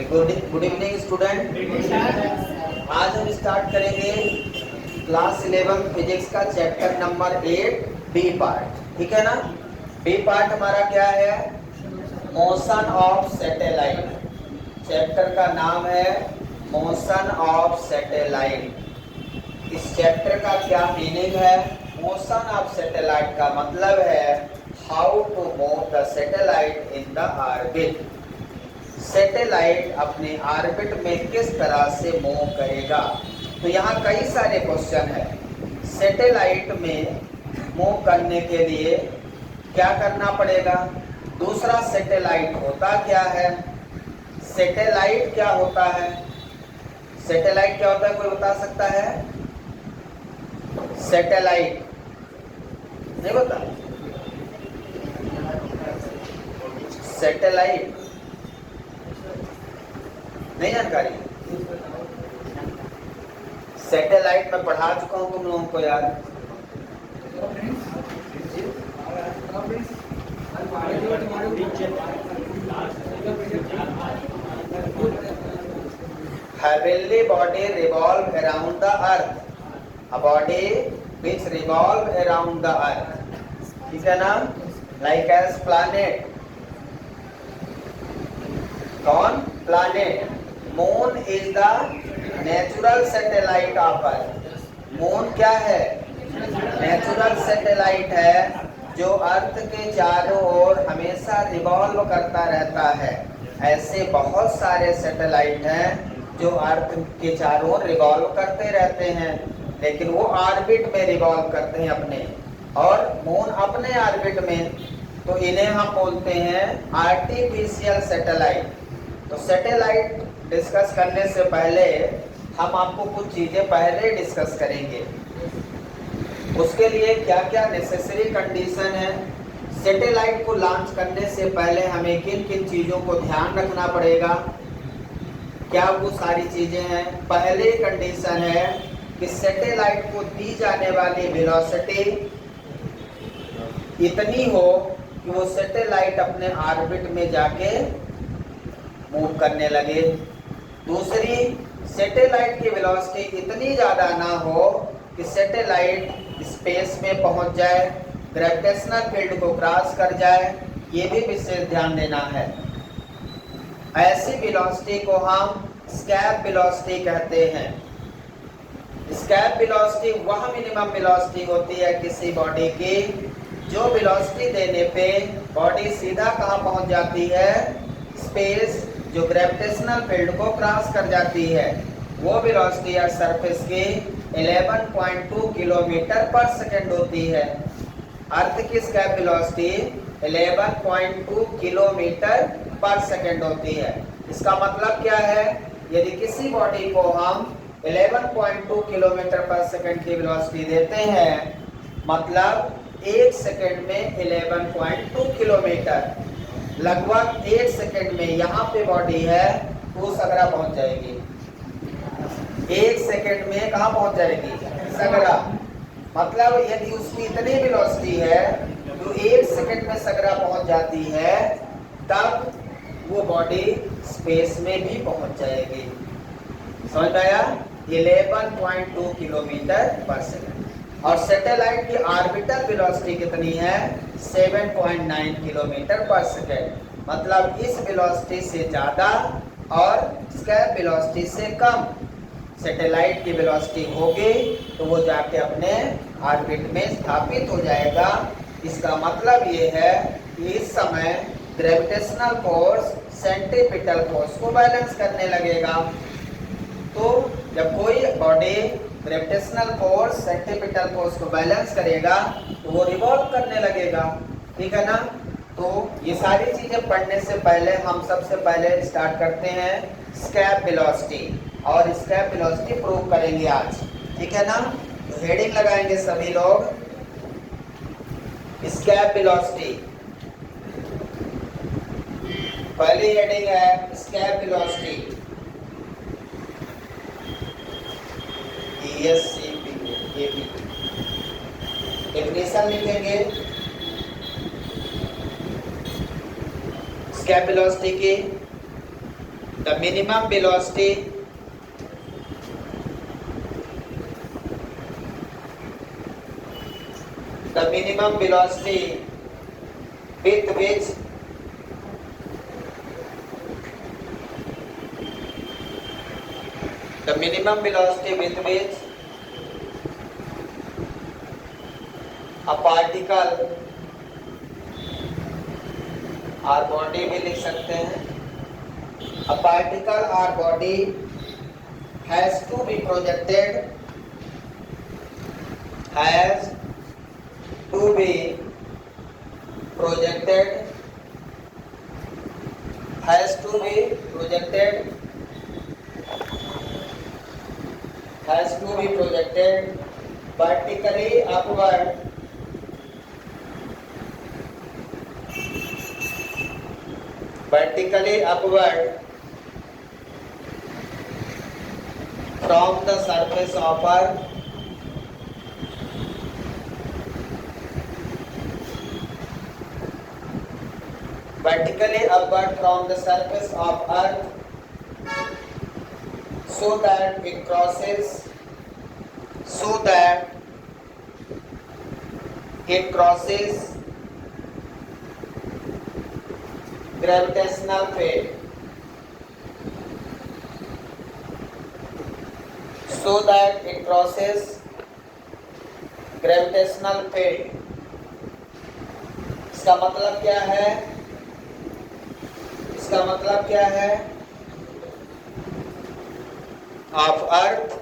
Good evening student. आज हम start करेंगे क्लास 11 फिजिक्स का चैप्टर नंबर 8 बी पार्ट। ठीक है ना। बी पार्ट हमारा क्या है? Motion of satellite. चैप्टर का नाम है मोशन ऑफ सैटेलाइट। इस चैप्टर का क्या मीनिंग है? मोशन ऑफ सैटेलाइट का मतलब है how to move the satellite in the orbit. Satellite अपने ऑर्बिट में किस तरह से मूव करेगा। तो यहाँ कई सारे क्वेश्चन है। सैटेलाइट में मूव करने के लिए क्या करना पड़ेगा? दूसरा, सैटेलाइट होता क्या है? सैटेलाइट क्या होता है? सैटेलाइट क्या होता है, कोई बता सकता है? सैटेलाइट नहीं बता। सैटेलाइट नहीं जानकारी। सैटेलाइट में पढ़ा चुका हूं तुम लोगों को यार। Heavenly body revolve around the earth, a body which revolve around the earth. ठीक है ना। Like as planet. कौन? Planet. Moon is the natural satellite of earth. Moon क्या है? नेचुरल सैटेलाइट है जो अर्थ के चारों ओर हमेशा रिवॉल्व करता रहता है। ऐसे बहुत सारे सैटेलाइट हैं जो अर्थ के चारों ओर रिवॉल्व करते रहते हैं, लेकिन वो ऑर्बिट में रिवॉल्व करते हैं अपने, और मून अपने ऑर्बिट में। तो इन्हें हम बोलते हैं आर्टिफिशियल सैटेलाइट। तो सैटेलाइट डिस्कस करने से पहले हम आपको कुछ चीजें पहले डिस्कस करेंगे। उसके लिए क्या क्या नेसेसरी कंडीशन है, सैटेलाइट को लॉन्च करने से पहले हमें किन किन चीजों को ध्यान रखना पड़ेगा, क्या वो सारी चीजें हैं। पहले कंडीशन है कि सैटेलाइट को दी जाने वाली वेलोसिटी इतनी हो कि वो सैटेलाइट अपने ऑर्बिट में जाके मूव करने लगे। दूसरी, सैटेलाइट की वेलोसिटी इतनी ज़्यादा ना हो कि सैटेलाइट स्पेस में पहुंच जाए, ग्रेविटेशनल फील्ड को क्रॉस कर जाए। ये भी विशेष ध्यान देना है। ऐसी वेलोसिटी को हम एस्केप वेलोसिटी कहते हैं। एस्केप वेलोसिटी वह मिनिमम वेलोसिटी होती है किसी बॉडी की जो वेलोसिटी देने पे बॉडी सीधा कहाँ पहुंच जाती है? स्पेस, जो ग्रेविटेशनल फील्ड को क्रॉस कर जाती है। वो वेलोसिटी अर्थ सरफेस की 11.2 किलोमीटर पर सेकंड होती है। अर्थ की एस्केप वेलोसिटी 11.2 किलोमीटर पर सेकंड होती है। इसका मतलब क्या है? यदि किसी बॉडी को हम 11.2 किलोमीटर पर सेकंड की वेलोसिटी देते हैं, मतलब एक सेकंड में 11.2 किलोमीटर, लगभग एक सेकंड में यहाँ पे बॉडी है वो सगरा पहुंच जाएगी। एक सेकंड में कहाँ पहुंच जाएगी? सगरा। मतलब यदि उसकी इतनी वेलोसिटी है तो एक सेकंड में सगरा पहुंच जाती है, तब वो बॉडी स्पेस में भी पहुंच जाएगी। समझ आया? 11.2 किलोमीटर पर सेकंड। और सैटेलाइट की ऑर्बिटल वेलोसिटी कितनी है? 7.9 किलोमीटर पर सेकंड। मतलब इस वेलोसिटी से ज़्यादा और एस्केप वेलोसिटी से कम सैटेलाइट की वेलोसिटी होगी तो वो जाके अपने ऑर्बिट में स्थापित हो जाएगा। इसका मतलब ये है कि इस समय ग्रेविटेशनल फोर्स सेंट्रीपिटल फोर्स को बैलेंस करने लगेगा। तो जब कोई body gravitational force centripetal force को बैलेंस करेगा तो वो रिवॉल्व करने लगेगा। ठीक है ना। तो ये सारी चीजें पढ़ने से पहले हम सबसे पहले स्टार्ट करते हैं एस्केप वेलोसिटी, और एस्केप वेलोसिटी प्रूव करेंगे आज। ठीक है ना। तो हेडिंग लगाएंगे सभी लोग, एस्केप वेलोसिटी। पहली हेडिंग है एस्केप वेलोसिटी। डेफिनेशन लिखेंगे एस्केप वेलोसिटी की। the minimum velocity with which a particle or body भी लिख सकते हैं, a particle or body has to be projected vertically upward from the surface of Earth so that it crosses gravitational field, इसका मतलब क्या है? Of Earth,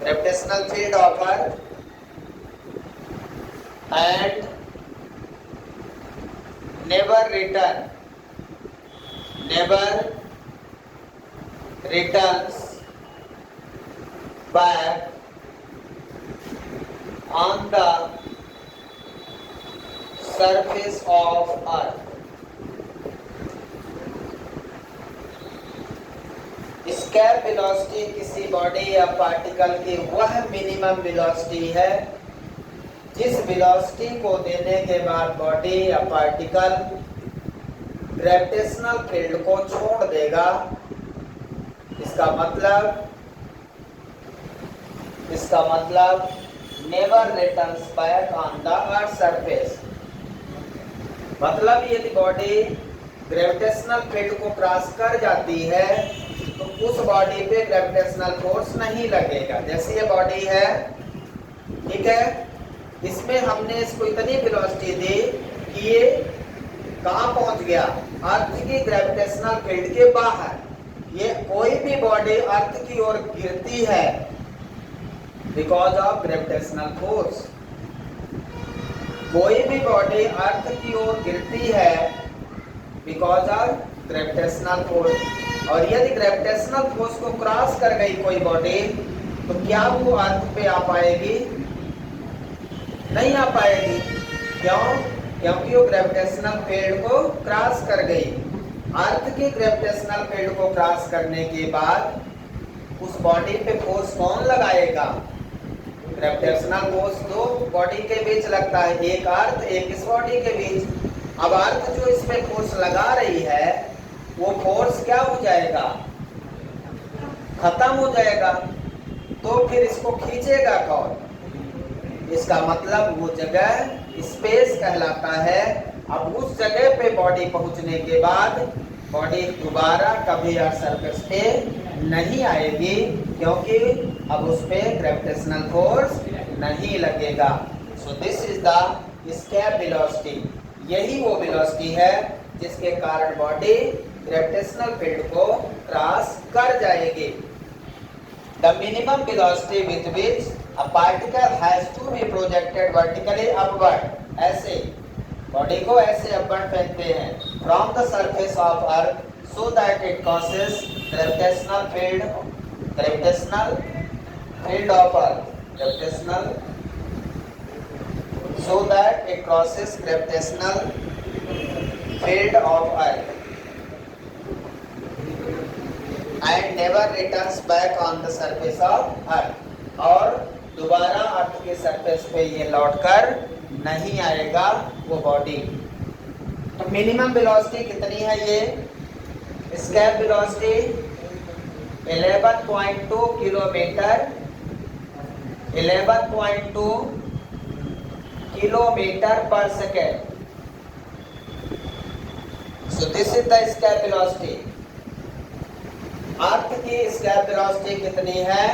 gravitational field of Earth, and never returns back on the surface of Earth. Escape velocity किसी body या particle की वह minimum velocity है जिस वेलोसिटी को देने के बाद बॉडी या पार्टिकल ग्रेविटेशनल फील्ड को छोड़ देगा। इसका मतलब never returns back on the earth surface. मतलब यदि बॉडी ग्रेविटेशनल फील्ड को क्रॉस कर जाती है तो उस बॉडी पे ग्रेविटेशनल फोर्स नहीं लगेगा। जैसे ये बॉडी है, ठीक है, इसमें हमने इसको इतनी वेलोसिटी दी कि ये कहाँ पहुंच गया? अर्थ की ग्रेविटेशनल फील्ड के बाहर। ये कोई भी बॉडी अर्थ की ओर गिरती है बिकॉज ऑफ ग्रेविटेशनल फोर्स। कोई भी बॉडी अर्थ की ओर गिरती है बिकॉज ऑफ ग्रेविटेशनल फोर्स। और यदि ग्रेविटेशनल फोर्स को क्रॉस कर गई कोई बॉडी तो क्या वो अर्थ पे आ पाएगी? नहीं आ पाएगी। क्यों? क्योंकि वो ग्रेविटेशनल फील्ड को क्रॉस कर गई। अर्थ की ग्रेविटेशनल फील्ड को क्रॉस करने के बाद उस बॉडी पे फोर्स कौन लगाएगा? ग्रेविटेशनल फोर्स दो बॉडी के बीच लगता है, एक अर्थ एक इस बॉडी के बीच। अब अर्थ जो इसमें फोर्स लगा रही है वो फोर्स क्या हो जाएगा? खत्म हो जाएगा। तो फिर इसको खींचेगा कौन? इसका मतलब वो जगह स्पेस कहलाता है। अब उस जगह पे बॉडी पहुंचने के बाद बॉडी दोबारा कभी अर्थ सरफेस पे नहीं आएगी क्योंकि अब उस पे ग्रेविटेशनल फोर्स नहीं लगेगा। So this is the escape velocity. यही वो वेलोसिटी है जिसके कारण बॉडी ग्रेविटेशनल फील्ड को क्रॉस कर जाएगी। The minimum velocity with which a particle has to be projected vertically upward. ऐसे बॉडी को ऐसे अपवर्ड फेंकते हैं from the surface of Earth so that it causes gravitational field of Earth so that it crosses gravitational field of Earth and never returns back on the surface of Earth. और दोबारा अर्थ के surface पे ये लौटकर नहीं आएगा वो body. तो मिनिमम वेलोसिटी कितनी है? ये escape velocity 11.2 किलोमीटर 11.2 किलोमीटर पर second. So this is the escape velocity. अर्थ की escape velocity कितनी है?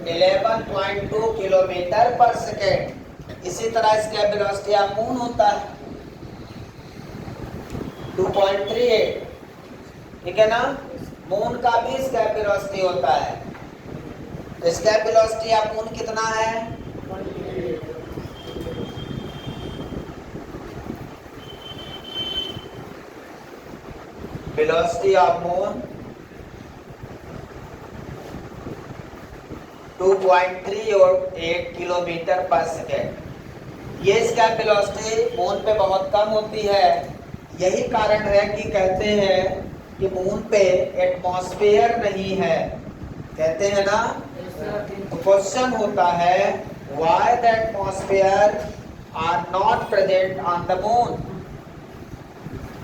11.2 किलोमीटर पर सेकेंड. इसी तरह escape velocity ऑफ मून होता है 2.38. ठीक है ना? मून का भी escape velocity होता है. escape velocity ऑफ मून कितना है? velocity of moon 2.38 किलोमीटर पर सेकेंड. ये escape velocity मून पे बहुत कम होती है. यही कारण है कि कहते हैं कि मून पे एटमॉस्फेयर नहीं है. कहते हैं ना? तो क्वेश्चन होता है why the atmosphere are not present on the moon?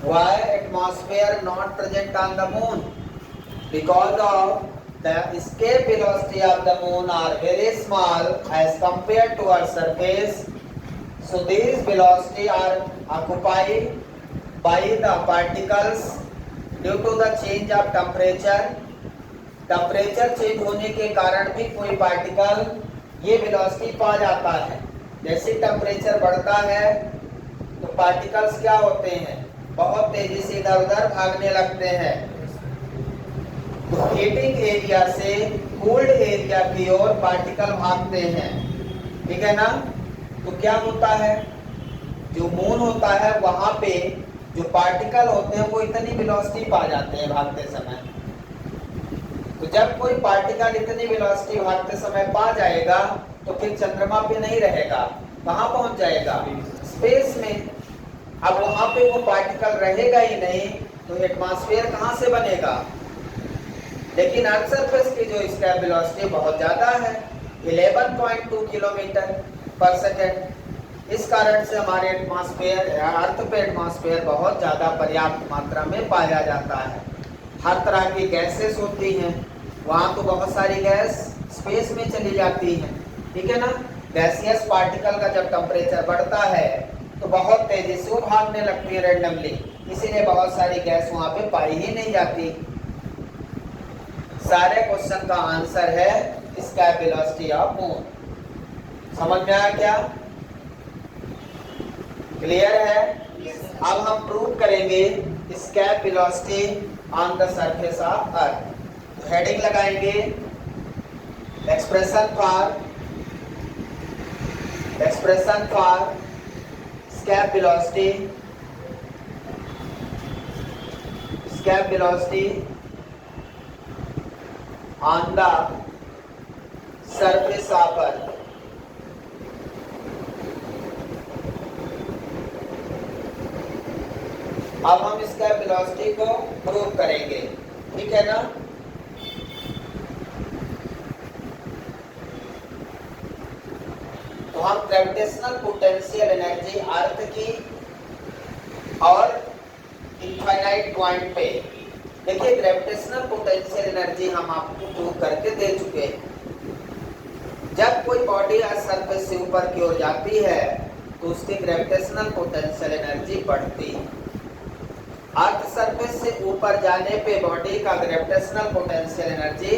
Why atmosphere not present on the moon? Because of the escape velocity of the moon are very small as compared to our surface. So these velocity are occupied by the particles due to the change of temperature. Temperature change होने के कारण भी कोई particle ये velocity पा जाता है. जैसे टेम्परेचर बढ़ता है तो पार्टिकल्स क्या होते हैं? बहुत तेजी से इधर उधर भागने लगते हैं. तो हीटिंग एरिया से कोल्ड एरिया की ओर पार्टिकल भागते हैं. ठीक है ना? तो क्या होता है? जो मून होता है वहां पे जो पार्टिकल होते हैं वो इतनी वेलोसिटी पा जाते हैं भागते समय. तो जब कोई पार्टिकल इतनी वेलोसिटी भागते समय पा जाएगा तो फिर चंद्रमा पे नहीं रहेगा. कहाँ पहुंच जाएगा? स्पेस में. अब वहां पे वो पार्टिकल रहेगा ही नहीं तो एटमॉस्फेयर कहाँ से बनेगा? लेकिन अर्थ सरफेस की जो escape velocity बहुत ज्यादा है 11.2 किलोमीटर पर सेकेंड. इस कारण से हमारे एटमॉस्फेयर अर्थ पे एटमॉस्फेयर बहुत ज्यादा पर्याप्त मात्रा में पाया जाता है. हर तरह की गैसेस होती हैं. वहाँ तो बहुत सारी गैस स्पेस में चली जाती हैं. ठीक है ना? गैसियस पार्टिकल का जब टेम्परेचर बढ़ता है तो बहुत तेजी से वो भागने लगती है रैंडमली. इसीलिए बहुत सारी गैस वहाँ पे पाई ही नहीं जाती. सारे क्वेश्चन का आंसर है escape velocity ऑफ मून. समझ में आया क्या? क्लियर है? अब हम प्रूव करेंगे escape velocity on the surface of earth. Heading लगाएंगे expression for escape velocity on the surface of earth. अब हम escape velocity को प्रूव करेंगे. ठीक है ना? तो हम ग्रेविटेशनल पोटेंशियल एनर्जी अर्थ की और इनफाइनाइट पॉइंट पे देखिए ग्रेविटेशनल पोटेंशियल एनर्जी हम आपको प्रूव करके दे चुके हैं. जब कोई बॉडी अर्थ सरफेस से ऊपर की ओर जाती है तो उसकी ग्रेविटेशनल पोटेंशियल एनर्जी बढ़ती है. अर्थ सरफेस से ऊपर जाने पे बॉडी का ग्रेविटेशनल पोटेंशियल एनर्जी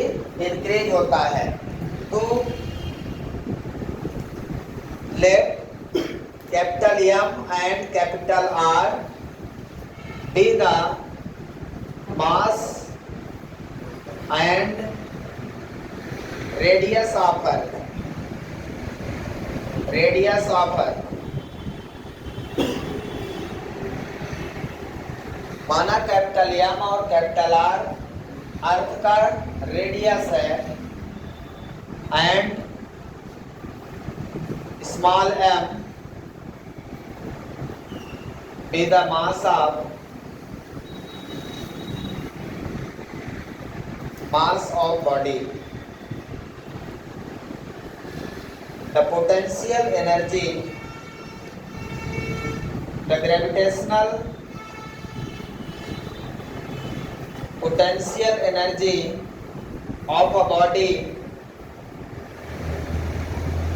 इंक्रीज होता है. तो let capital M and capital R be the mass and radius of earth. माना कैपिटल M और कैपिटल R अर्थ का रेडियस है and small m be the mass of body. The potential energy, the gravitational potential energy of a body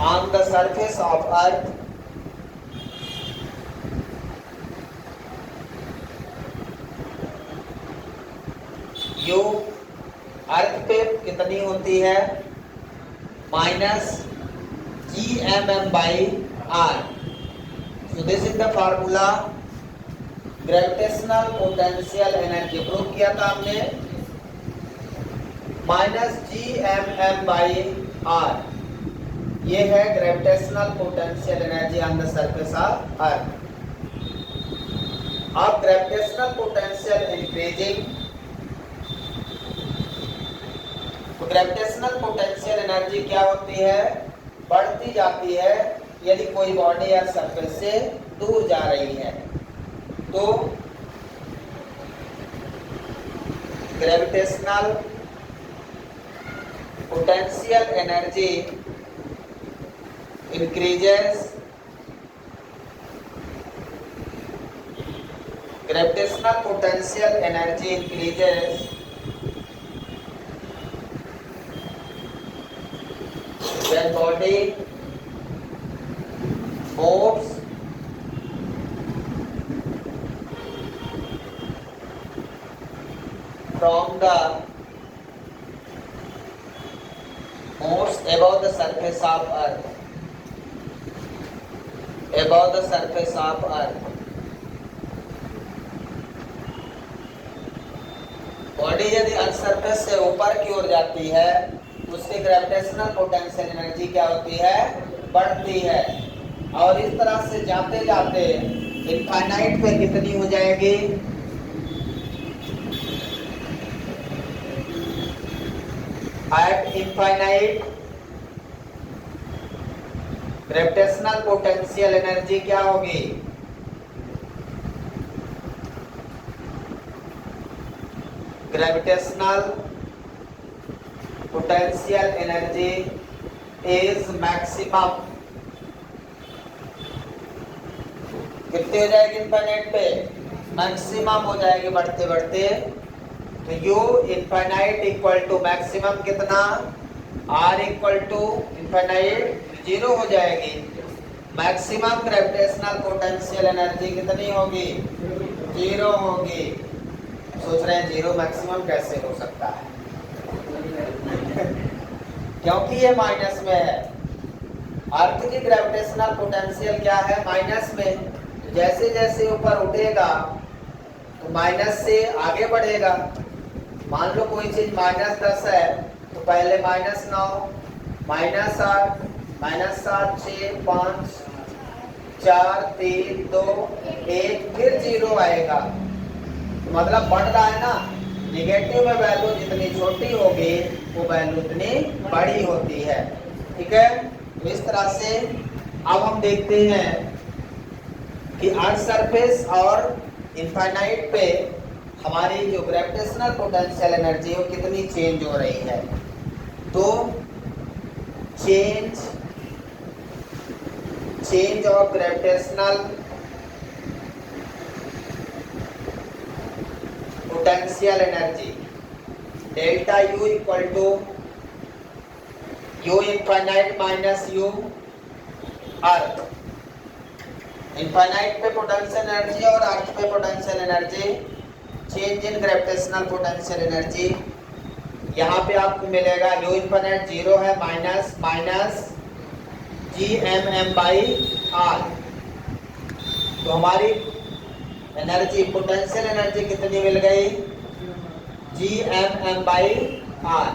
on the surface of earth U अर्थ पे कितनी होती है -Gmm/r। So this is the formula gravitational potential energy prove किया था हमने -Gmm/r। ये है gravitational potential energy on the surface of अर्थ। अब ग्रेविटेशनल पोटेंशियल इंक्रीजिंग, तो ग्रेविटेशनल पोटेंशियल एनर्जी क्या होती है, बढ़ती जाती है यदि कोई बॉडी या सरफेस से दूर जा रही है। तो gravitational potential energy increases, gravitational potential energy increases when body moves from the moves above the surface of earth, above the surface of earth। Body यदि अर्थ सरफेस से ऊपर की ओर जाती है उसकी ग्रेविटेशनल पोटेंशियल एनर्जी क्या होती है, बढ़ती है। और इस तरह से जाते जाते इनफाइनाइट पे कितनी हो जाएगी, eight infinite gravitational potential energy क्या होगी, gravitational potential energy is maximum. कितनी हो जाएगी इनफाइनाइट पे, मैक्सिमम हो जाएगी बढ़ते बढ़ते। तो U infinite equal to maximum कितना, आर इक्वल टू इनफाइनाइट 0 हो जाएगी। मैक्सिमम ग्रेविटेशनल पोटेंशियल एनर्जी कितनी होगी, 0 होगी। सोच रहे हैं 0 मैक्सिमम कैसे हो सकता है क्योंकि ये माइनस में है। अर्थ की ग्रेविटेशनल पोटेंशियल क्या है, माइनस में। जैसे जैसे ऊपर उठेगा तो माइनस से आगे बढ़ेगा। मान लो कोई चीज -10 है तो पहले -9, -8, -7, 6, 5, 4, 3, 2, 1, फिर 0 आएगा। तो मतलब बढ़ रहा है ना। निगेटिव में वैल्यू जितनी छोटी होगी वो वैल्यू उतनी बड़ी होती है। ठीक है, तो इस तरह से अब हम देखते हैं कि अर्थ सरफेस और इनफाइनाइट पे हमारी जो ग्रेविटेशनल पोटेंशियल एनर्जी है वो कितनी चेंज हो रही है। तो change of gravitational potential energy delta U equal to U infinite minus U Earth. Infinite पे पोटेंशियल एनर्जी और अर्थ पे potential energy, change in gravitational potential energy. यहाँ पे आपको मिलेगा U इनफाइनाइट 0 है, माइनस Gmm/r। तो हमारी एनर्जी पोटेंशियल एनर्जी कितनी मिल गई, Gmm/r।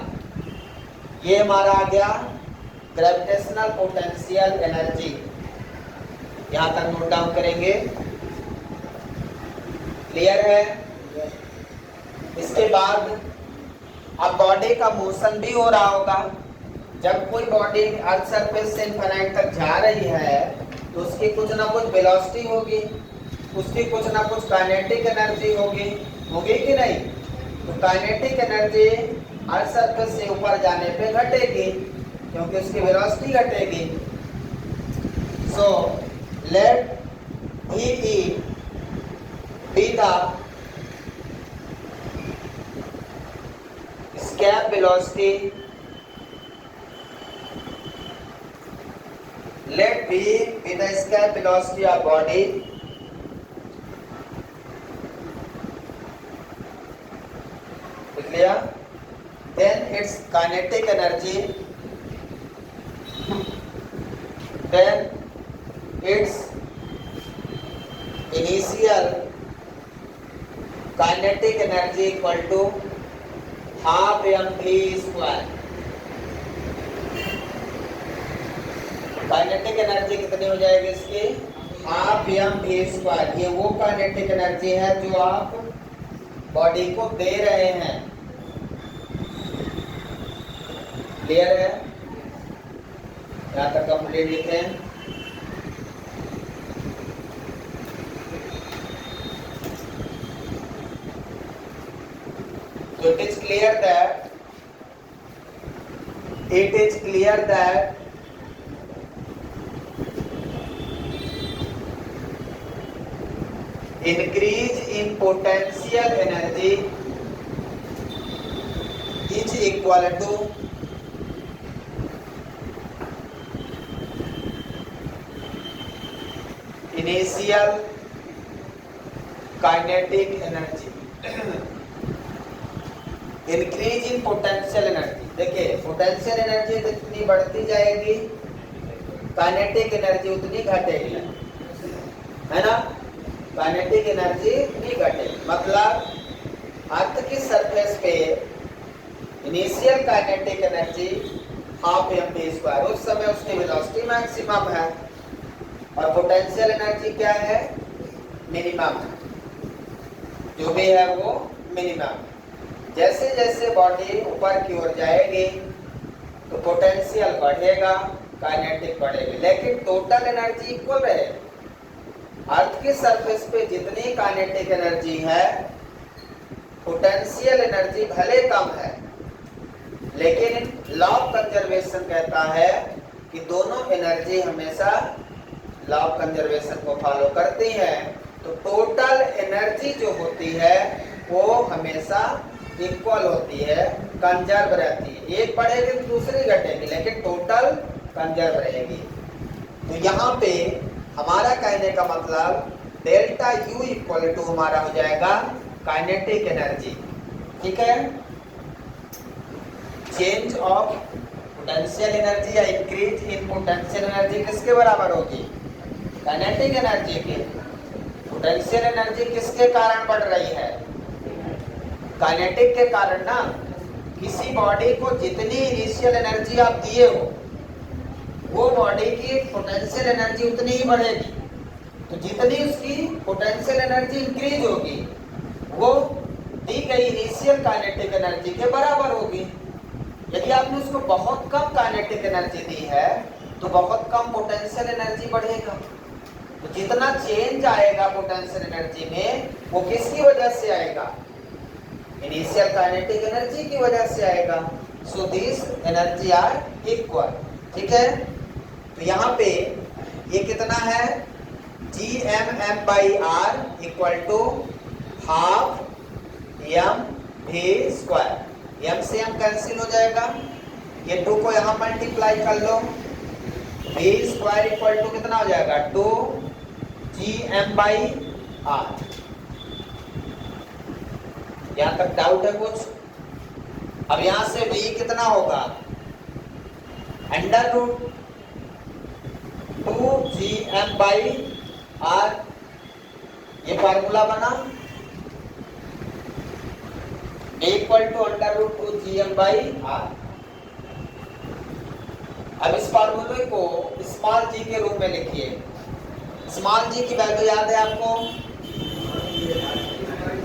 ये हमारा आ गया ग्रेविटेशनल पोटेंशियल एनर्जी। यहाँ तक नोट डाउन करेंगे। क्लियर है। इसके बाद अब बॉडी का मोशन भी हो रहा होगा। जब कोई बॉडी अर्थ सरफेस से इनफाइनाइट तक जा रही है तो उसकी कुछ ना कुछ वेलोसिटी होगी, उसकी कुछ ना कुछ काइनेटिक एनर्जी होगी कि नहीं। तो काइनेटिक एनर्जी अर्थ सरफेस से ऊपर जाने पे घटेगी क्योंकि उसकी वेलोसिटी घटेगी। So let E be the scalar velocity let be with the scalar velocity of body clear, then its kinetic energy, then its initial kinetic energy equal to half mv square. Kinetic energy कितनी हो जाएगी इसकी? Half M V square. ये वो kinetic energy है जो आप body को दे रहे हैं। क्लियर है? यहाँ तक कंप्लीट लिखें। So it is clear that increase in potential energy is equal to initial kinetic energy। Increase in potential energy, देखिए पोटेंशियल एनर्जी जितनी बढ़ती जाएगी काइनेटिक एनर्जी उतनी घटेगी, है ना? काइनेटिक एनर्जी नहीं घटेगी। मतलब अर्थ की सरफेस पे initial kinetic energy half M V square, उस समय उसकी वेलोसिटी मैक्सिमम है और पोटेंशियल एनर्जी क्या है? मिनिमम है। जो भी है वो मिनिमम। जैसे जैसे बॉडी ऊपर की ओर जाएगी तो पोटेंशियल बढ़ेगा, काइनेटिक बढ़ेगी, लेकिन टोटल एनर्जी इक्वल रहेगी। अर्थ की सरफेस पे जितनी काइनेटिक एनर्जी है, पोटेंशियल एनर्जी भले कम है, लेकिन लॉ ऑफ कंजर्वेशन कहता है कि दोनों एनर्जी हमेशा लॉ ऑफ कंजर्वेशन को फॉलो करती हैं। तो टोटल एनर्जी जो होती है वो हमेशा इक्वल होती है, कंजर्व रहती है। एक बढ़ेगी तो दूसरी घटेगी, लेकिन टोटल कंजर्व रहेगी। तो यहाँ पे हमारा कहने का मतलब डेल्टा यू इक्वल टू हमारा हो जाएगा काइनेटिक एनर्जी। ठीक है? चेंज ऑफ पोटेंशियल एनर्जी या इंक्रीज इन पोटेंशियल एनर्जी किसके बराबर होगी? काइनेटिक एनर्जी के। पोटेंशियल एनर्जी किसके कारण बढ़ रही है? काइनेटिक के कारण ना। किसी बॉडी को जितनी इनिशियल एनर्जी आप दिए हो, वो बॉडी की पोटेंशियल एनर्जी उतनी ही बढ़ेगी। तो जितनी उसकी पोटेंशियल एनर्जी इंक्रीज होगी, वो दी गई इनिशियल काइनेटिक एनर्जी के बराबर होगी। यदि आपने उसको बहुत कम काइनेटिक एनर्जी दी है तो बहुत कम पोटेंशियल एनर्जी बढ़ेगा। तो जितना चेंज आएगा पोटेंशियल एनर्जी में, वो किसकी वजह से आएगा? इनिशियल काइनेटिक एनर्जी की वजह से आएगा। So this energy are equal. ठीक है? तो यहाँ पे ये कितना है? G M M by R equal to half M V square. M से एम कैंसिल हो जाएगा, ये 2 को यहाँ मल्टीप्लाई कर लो। वी स्क्वायर इक्वल टू कितना हो जाएगा? 2 जी एम बाई आर। यहाँ तक डाउट है कुछ? अब यहाँ से v कितना होगा? Under root 2 G M by R. ये फार्मूला बना, equal to under root 2 G M by R. अब इस फार्मूले को स्मॉल जी के रूप में लिखिए। स्मॉल जी की वैल्यू याद है आपको?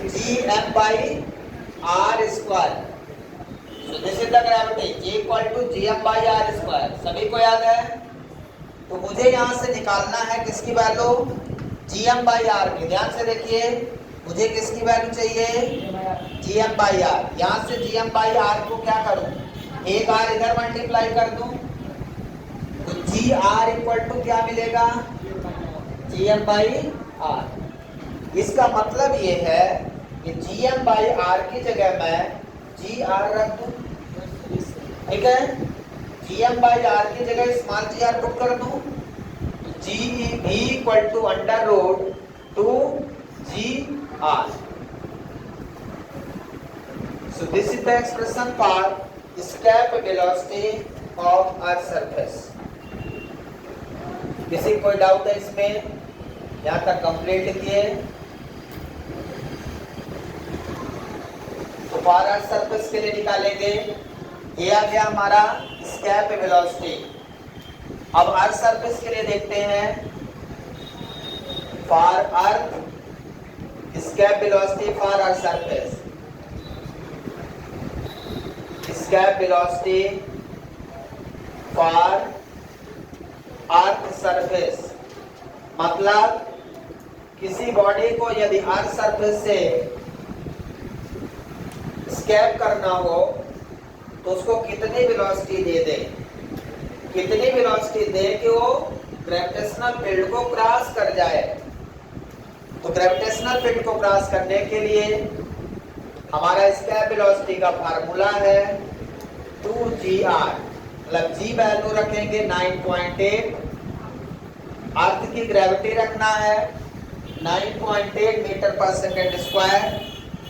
G M by R square. So this is the gravity, G equal to G M by R square. सभी को याद है? तो मुझे यहाँ से निकालना है किसकी value? G M by R की। ध्यान से देखिए, मुझे किसकी वैल्यू चाहिए? G M by R. यहाँ से जी एम बाई आर को क्या करूँ? एक आर इधर मल्टीप्लाई कर दूँ, तो जी आर इक्वल टू क्या मिलेगा? G M by R. इसका मतलब ये है कि जी एम बाई आर की जगह मैं जी आर रख दूँ, तो ठीक है, gm/r की जगह स्मॉल gr पुट कर दूं, g v equal to under root 2gr. So this is the expression for escape velocity of earth surface. किसी कोई डाउट है इसमें? यहाँ तक कंप्लीट किए तो फॉर अर्थ सरफेस के लिए निकालेंगे, ये आ गया हमारा escape velocity. अब अर्थ सरफेस के लिए देखते हैं, for earth escape velocity for earth surface, escape velocity for earth surface मतलब किसी बॉडी को यदि अर्थ सरफेस से स्केप करना हो तो उसको कितनी वेलोसिटी दे दे, कितनी वेलोसिटी दे कि वो ग्रेविटेशनल फील्ड को क्रॉस कर जाए. तो ग्रेविटेशनल फील्ड को क्रॉस करने के लिए हमारा स्केप वेलोसिटी का फार्मूला है 2gr. मतलब g वैल्यू रखेंगे 9.8, अर्थ की ग्रेविटी रखना है 9.8 मीटर पर सेकेंड स्क्वायर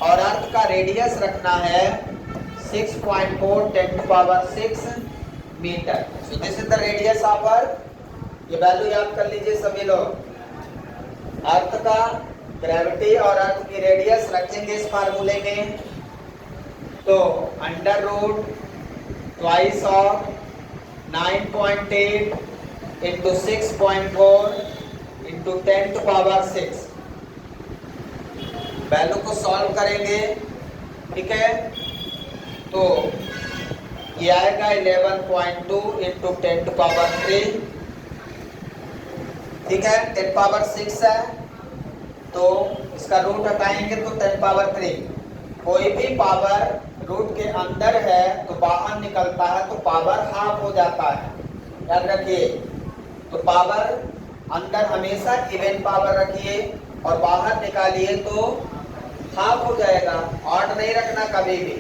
और अर्थ का रेडियस रखना है 6.4 10⁶ metre. So this is the radius of Earth. ये वैल्यू याद कर लीजिए सभी लोग. अर्थ का ग्रेविटी और अर्थ की रेडियस रखेंगे इस फार्मूले में, तो under root twice of 9.8 into 6.4 into 10⁶. Value को सॉल्व करेंगे, ठीक है, तो ये आएगा 11.2 इंटू 10⁻3. ठीक है, 10⁶ है तो इसका रूट हटाएंगे तो 10⁻3. कोई भी पावर रूट के अंदर है तो बाहर निकलता है तो पावर हाफ हो जाता है, याद रखिए. तो पावर अंदर हमेशा इवन पावर रखिए और बाहर निकालिए तो हाफ हो जाएगा. ऑड नहीं रखना कभी भी,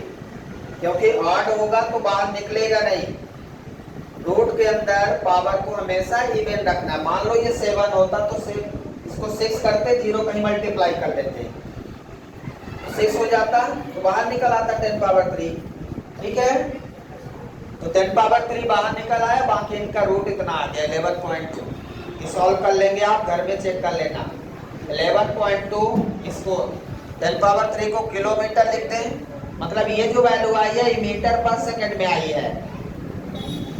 क्योंकि ऑड होगा तो बाहर निकलेगा नहीं. रूट के अंदर पावर को हमेशा इवन रखना. मान लो ये 7 होता तो इसको 6 करते, 0 कहीं मल्टीप्लाई कर देते, 6 हो जाता तो बाहर निकल आता 10⁻3. ठीक है, तो 10⁻3 बाहर निकल आया, बाकी इनका रूट इतना आ गया 11.2. ये सॉल्व कर लेंगे, आप घर में चेक कर लेना. 11.2 इसको 10⁻3 को किलोमीटर लिखते हैं, मतलब ये जो वैल्यू आई है ये मीटर पर सेकंड में आई है.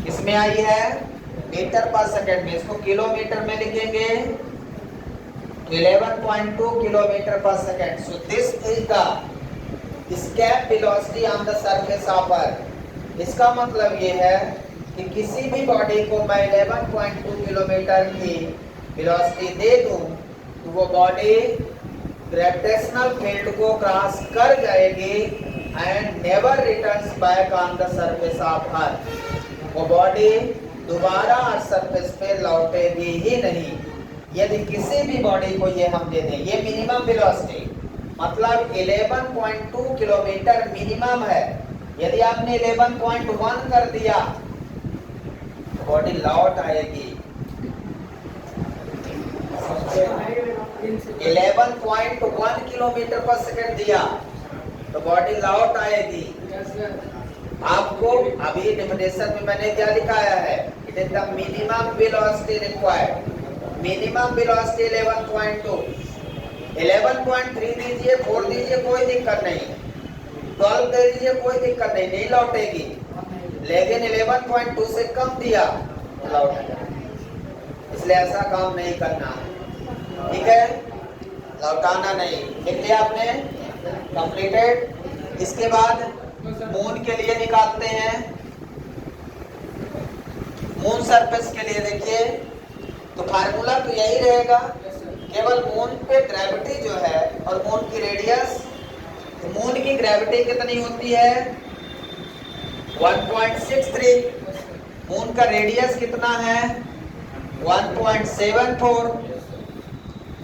इसमें आई है मीटर पर सेकंड में, इसको किलोमीटर में लिखेंगे 11.2 किलोमीटर पर second. So this is the escape velocity on the surface of Earth. इसका मतलब ये है कि किसी भी बॉडी को मैं 11.2 किलोमीटर की वेलोसिटी दे दूं तो वो बॉडी ग्रेविटेशनल फील्ड को क्रॉस कर जाएगी and never returns back on the surface of अर्थ. वो बॉडी दोबारा अर्थ सरफेस पे लौटेगी ही नहीं यदि किसी भी बॉडी को ये हम दे दें. ये मिनिमम वेलोसिटी मतलब 11.2 किलोमीटर मिनिमम है. यदि आपने 11.1 कर दिया तो बॉडी लौट आएगी. 11.1 किलोमीटर पर सेकंड दिया तो बॉडी लौट आएगी. आपको अभी डेफिनेशन में मैंने क्या लिखाया है, it is the minimum velocity required. Minimum velocity 11.2. 11.3 दीजिए, 4 दीजिए, कोई दिक्कत नहीं. 12 दे दीजिए, कोई दिक्कत नहीं, नहीं लौटेगी. लेकिन 11.2 से कम दिया लौटेगा. इसलिए ऐसा काम नहीं करना, ठीक है, लौटाना नहीं. लिख लिया आपने, कंप्लीटेड. इसके बाद मून के लिए निकालते हैं. मून सरफेस के लिए देखिए तो फार्मूला तो यही रहेगा, केवल मून पे ग्रेविटी जो है और मून की रेडियस. मून की ग्रेविटी कितनी होती है 1.63. मून का रेडियस कितना है 1.74.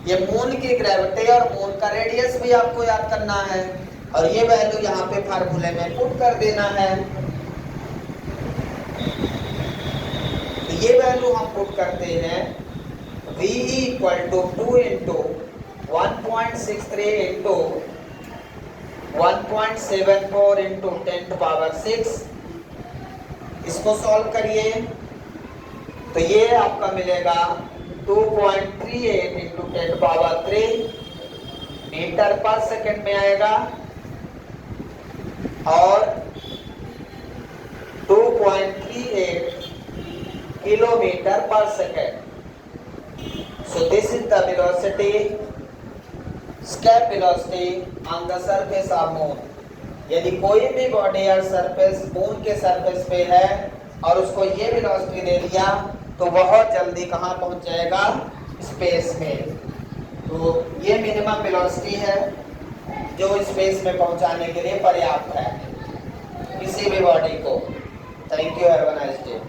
ये मून की ग्रेविटी और मून का रेडियस भी आपको याद करना है और ये वैल्यू यहाँ पे फार्मूले में पुट कर देना है. ये वैल्यू हम पुट करते हैं v equal to 2 into 1.63 into 1.74 into 10⁻6। इसको सॉल्व करिए तो ये आपका मिलेगा 2.38 इंटू 10⁻3 मीटर पर सेकंड में आएगा और 2.38 किलोमीटर पर second. So this is the velocity, escape velocity on the surface of moon। यदि कोई भी बॉडी या सरफेस मून के सरफेस पे है और उसको ये वेलोसिटी दे दिया तो बहुत जल्दी कहाँ पहुंच जाएगा, स्पेस में। तो ये मिनिमम वेलोसिटी है जो स्पेस में पहुंचाने के लिए पर्याप्त है किसी भी बॉडी को। Thank you, have a nice day.